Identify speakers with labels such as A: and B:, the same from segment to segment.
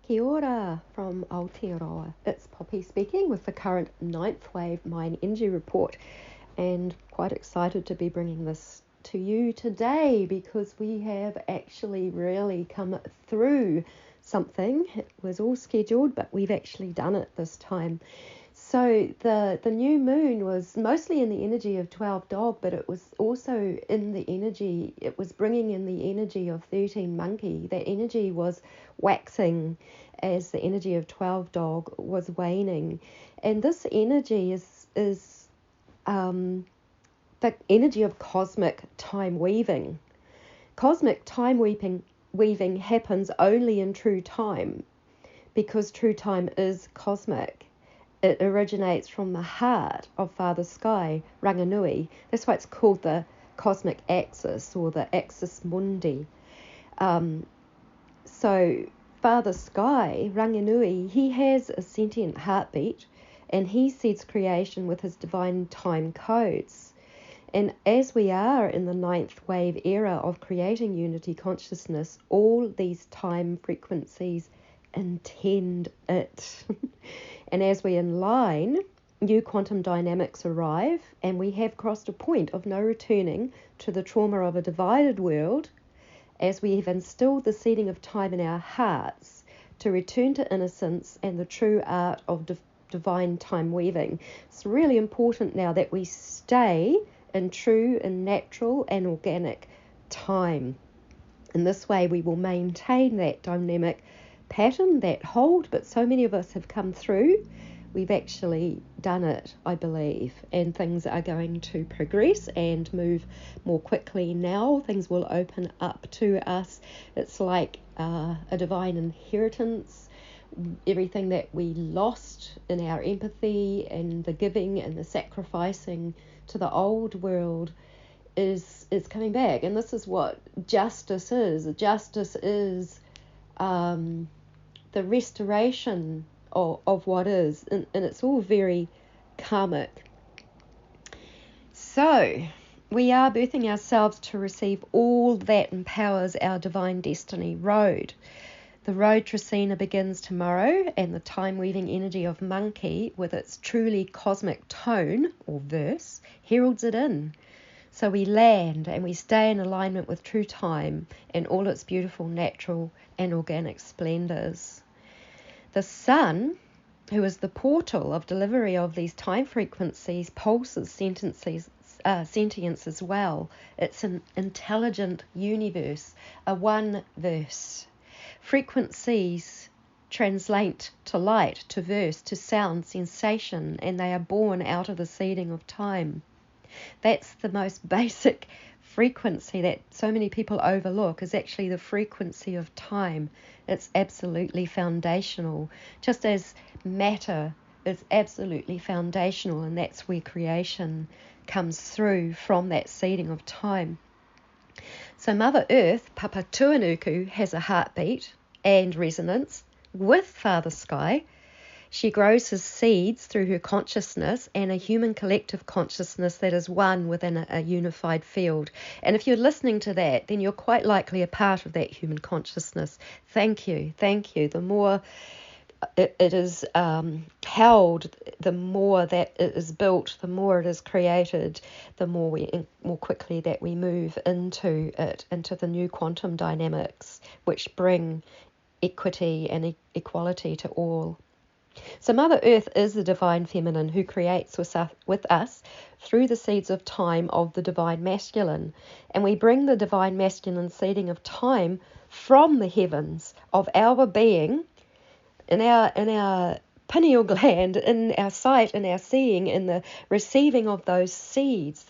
A: Kia ora from Aotearoa. It's Poppy speaking with the current 9th wave Mind Energy Report, and quite excited to be bringing this to you today because we have actually really come through something. It was all scheduled, but we've actually done it this time. So the new moon was mostly in the energy of 12 dog, but it was also in the energy, it was bringing in the energy of 13 monkey. That energy was waxing as the energy of 12 dog was waning. And this energy is the energy of cosmic time weaving. Cosmic time weaving happens only in true time because true time is cosmic. It originates from the heart of Father Sky, Ranginui. That's why it's called the cosmic axis or the axis mundi. So Father Sky, Ranginui, he has a sentient heartbeat and he seeds creation with his divine time codes. And as we are in the 9th wave era of creating unity consciousness, all these time frequencies intend it. And as we align, new quantum dynamics arrive, and we have crossed a point of no returning to the trauma of a divided world, as we have instilled the seeding of time in our hearts to return to innocence and the true art of divine time weaving. It's really important now that we stay in true and natural and organic time. In this way, we will maintain that dynamic pattern, that hold, but so many of us have come through. We've actually done it, I believe, and things are going to progress and move more quickly now. Things will open up to us. It's like a divine inheritance. Everything that we lost in our empathy and the giving and the sacrificing to the old world is coming back. And this is what justice is. Justice is the restoration of what is, and it's all very karmic. So we are birthing ourselves to receive all that empowers our divine destiny road. The road trecena begins tomorrow, and the time weaving energy of monkey with its truly cosmic tone or verse heralds it in. So we land and we stay in alignment with true time and all its beautiful natural and organic splendours. The sun, who is the portal of delivery of these time frequencies, pulses sentience as well. It's an intelligent universe, a one verse. Frequencies translate to light, to verse, to sound, sensation, and they are born out of the seeding of time. That's the most basic frequency that so many people overlook, is actually the frequency of time. It's absolutely foundational, just as matter is absolutely foundational, and that's where creation comes through from that seeding of time. So Mother Earth, Papa Tuanuku, has a heartbeat and resonance with Father Sky. She grows his seeds through her consciousness and a human collective consciousness that is one within a unified field. And if you're listening to that, then you're quite likely a part of that human consciousness. Thank you. The more it is held, the more that it is built, the more it is created, the more quickly that we move into it, into the new quantum dynamics, which bring equity and equality to all. So Mother Earth is the divine feminine who creates with us through the seeds of time of the divine masculine. And we bring the divine masculine seeding of time from the heavens of our being, in our pineal gland, in our sight, in our seeing, in the receiving of those seeds,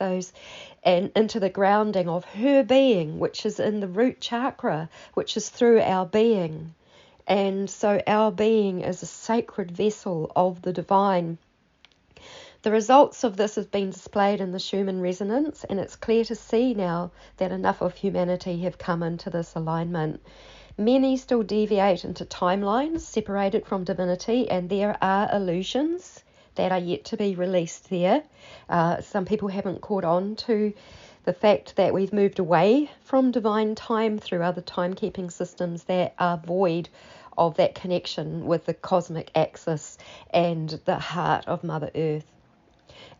A: and into the grounding of her being, which is in the root chakra, which is through our being. And so our being is a sacred vessel of the divine. The results of this have been displayed in the Schumann resonance, and it's clear to see now that enough of humanity have come into this alignment. Many still deviate into timelines separated from divinity, and there are illusions that are yet to be released there. Some people haven't caught on to the fact that we've moved away from divine time through other timekeeping systems that are void of that connection with the cosmic axis and the heart of Mother Earth.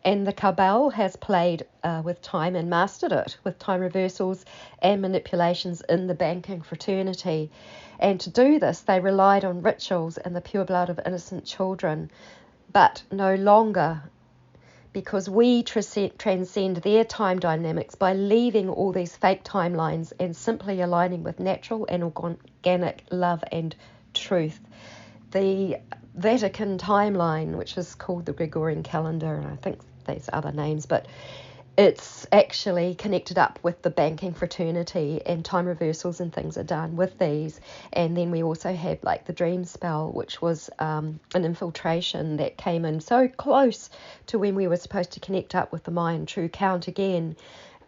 A: And the Cabal has played with time and mastered it with time reversals and manipulations in the banking fraternity. And to do this, they relied on rituals and the pure blood of innocent children, but no longer, because we transcend their time dynamics by leaving all these fake timelines and simply aligning with natural and organic love and truth. The Vatican timeline, which is called the Gregorian calendar, and I think there's other names, but it's actually connected up with the banking fraternity, and time reversals and things are done with these. And then we also have like the dream spell, which was an infiltration that came in so close to when we were supposed to connect up with the Mayan true count again.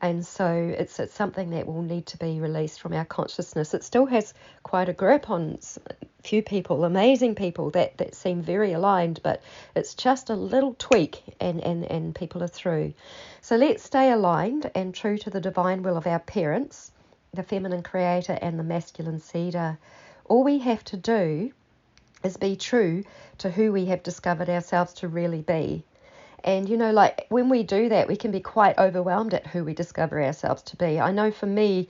A: And so it's something that will need to be released from our consciousness. It still has quite a grip on few people, amazing people that seem very aligned, but it's just a little tweak and people are through. So let's stay aligned and true to the divine will of our parents, the feminine creator and the masculine seeder. All we have to do is be true to who we have discovered ourselves to really be. And, you know, like when we do that, we can be quite overwhelmed at who we discover ourselves to be. I know for me,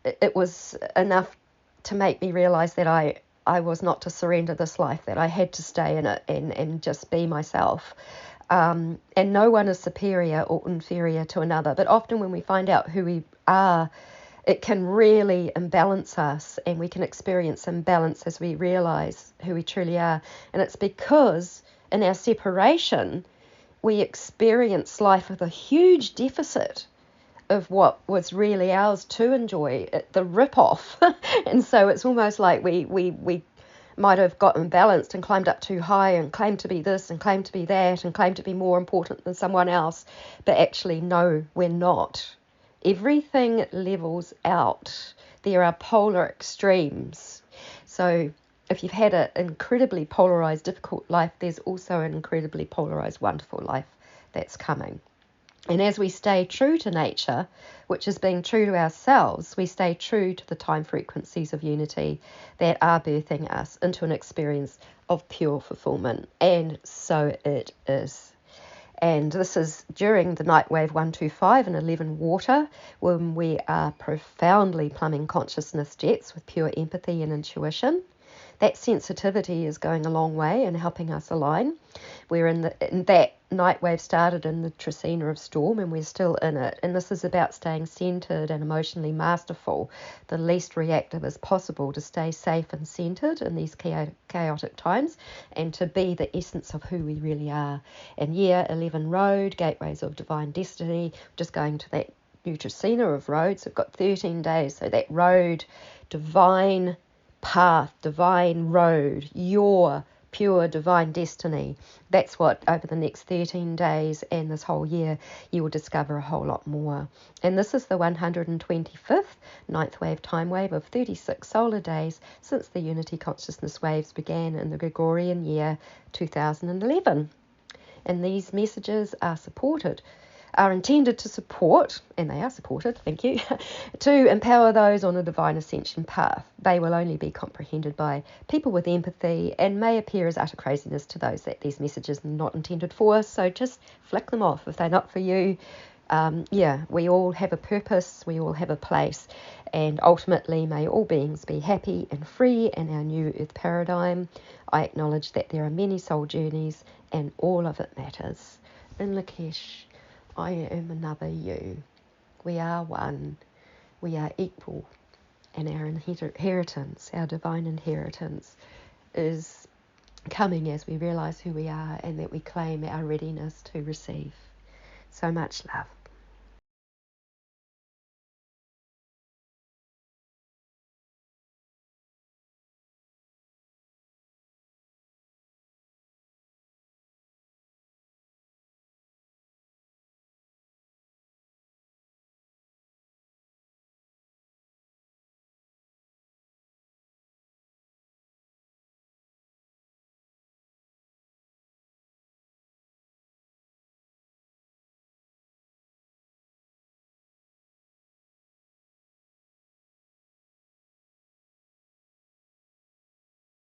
A: it was enough to make me realize that I was not to surrender this life, that I had to stay in it and just be myself. And no one is superior or inferior to another. But often when we find out who we are, it can really imbalance us, and we can experience imbalance as we realize who we truly are. And it's because in our separation, we experience life with a huge deficit of what was really ours to enjoy, the rip-off. And so it's almost like we might have gotten balanced and climbed up too high and claimed to be this and claimed to be that and claimed to be more important than someone else. But actually, no, we're not. Everything levels out. There are polar extremes. So if you've had an incredibly polarized, difficult life, there's also an incredibly polarized, wonderful life that's coming. And as we stay true to nature, which is being true to ourselves, we stay true to the time frequencies of unity that are birthing us into an experience of pure fulfillment. And so it is. And this is during the night wave 125 and 11 water, when we are profoundly plumbing consciousness jets with pure empathy and intuition. That sensitivity is going a long way in helping us align. We're in that night wave started in the trecena of storm, and we're still in it. And this is about staying centered and emotionally masterful, the least reactive as possible, to stay safe and centered in these chaotic times, and to be the essence of who we really are. And year 11 road, gateways of divine destiny, just going to that new trecena of roads. We've got 13 days, so that road, divine path, divine road, your pure divine destiny. That's what over the next 13 days and this whole year you will discover a whole lot more. And this is the 125th ninth wave time wave of 36 solar days since the unity consciousness waves began in the Gregorian year 2011. And these messages are intended to support, and they are supported, thank you, to empower those on a divine ascension path. They will only be comprehended by people with empathy and may appear as utter craziness to those that these messages are not intended for, so just flick them off if they're not for you. We all have a purpose, we all have a place, and ultimately may all beings be happy and free in our new earth paradigm. I acknowledge that there are many soul journeys and all of it matters. In Lakesh, I am another you. We are one. We are equal. And our inheritance, our divine inheritance, is coming as we realize who we are and that we claim our readiness to receive. So much love.